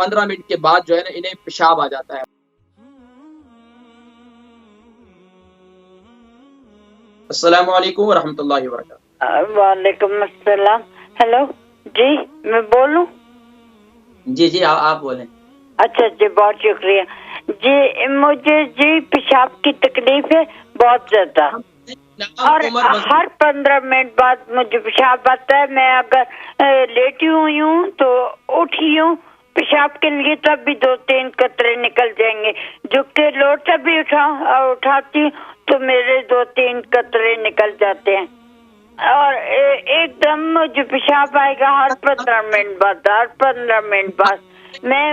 15 minute کے بعد جو ہے نا انہیں پیشاب آ جاتا ہے۔ السلام علیکم ورحمۃ اللہ وبرکاتہ۔ وعلیکم السلام۔ ہیلو جی، میں بولوں؟ جی آپ بولیں۔ اچھا جی، بہت شکریہ جی۔ مجھے جی پیشاب کی تکلیف ہے بہت زیادہ، اور ہر 15 منٹ بعد مجھے پیشاب آتا ہے۔ میں اگر لیٹی ہوئی ہوں تو اٹھی ہوں پیشاب کے لیے تب بھی 2-3 قطرے نکل جائیں گے، جو کہ لوٹا بھی اٹھاتی ہوں تو میرے 2-3 قطرے نکل جاتے ہیں، اور ایک دم مجھے پیشاب آئے گا ہر 15 منٹ بعد، ہر 15 منٹ بعد۔ میں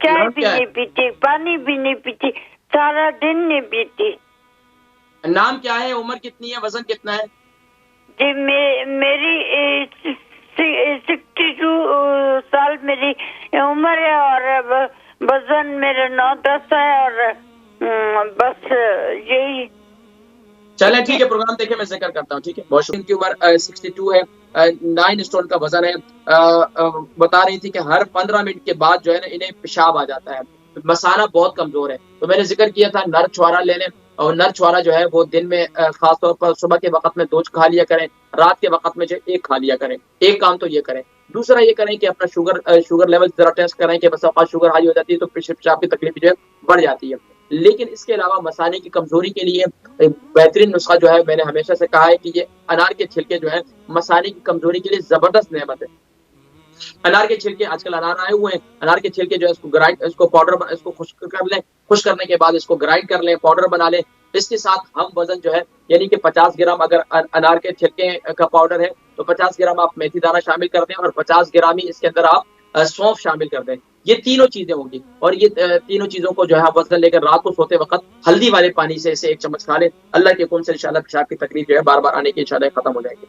چائے بھی نہیں پیتی، پانی بھی نہیں پیتی، سارا دن نہیں پیتی۔ نام کیا ہے؟ عمر کتنی ہے؟ وزن کتنا ہے؟ جی میری 62 سال میری عمر ہے، اور وزن میرا 9-10 ہے، اور بس یہی۔ چلیں ٹھیک ہے، پروگرام دیکھیں، میں ذکر کرتا ہوں، ٹھیک ہے۔ بہت شکریہ۔ ان کی عمر 62 ہے، 9 اسٹون کا وزن ہے۔ بتا رہی تھی کہ ہر 15 منٹ کے بعد جو ہے نا انہیں پیشاب آ جاتا ہے، مثانہ بہت کمزور ہے۔ تو میں نے ذکر کیا تھا نر چھوارا لے لیں، اور نر چھوارا جو ہے وہ دن میں خاص طور پر صبح کے وقت میں 2 کھا لیا کریں، رات کے وقت میں جو 1 کھا لیا کریں۔ ایک کام تو یہ کریں۔ دوسرا یہ کریں کہ اپنا شوگر لیول ذرا ٹیسٹ کریں، کہ بس اوقات شوگر ہائی ہو جاتی ہے تو پیشاب کی تکلیف جو ہے بڑھ جاتی ہے۔ لیکن اس کے علاوہ مثانے کی کمزوری کے لیے ایک بہترین نسخہ جو ہے، میں نے ہمیشہ سے کہا ہے کہ یہ انار کے چھلکے جو ہے مثانے کی کمزوری کے لیے زبردست نعمت ہے۔ انار کے چھلکے، آج کل انار آئے ہوئے ہیں، انار کے چھلکے جو ہے اس کو پاؤڈر، اس کو خشک کر لیں، خشک کرنے کے بعد اس کو گرائنڈ کر لیں، پاؤڈر بنا لیں۔ اس کے ساتھ ہم وزن جو ہے یعنی کہ 50 گرام اگر انار کے چھلکے کا پاؤڈر ہے تو 50 گرام آپ میتھی دانہ شامل کر دیں، اور 50 گرام ہی اس کے اندر آپ سونف شامل کر دیں۔ یہ تینوں چیزیں ہوں گی، اور یہ تینوں چیزوں کو جو ہے وزن لے کر رات کو سوتے وقت ہلدی والے پانی سے اسے 1 چمچ کھا لیں۔ اللہ کے حکم سے انشاءاللہ پیشاب کی تکلیف جو ہے بار بار آنے کی انشاءاللہ ختم ہو جائے گی۔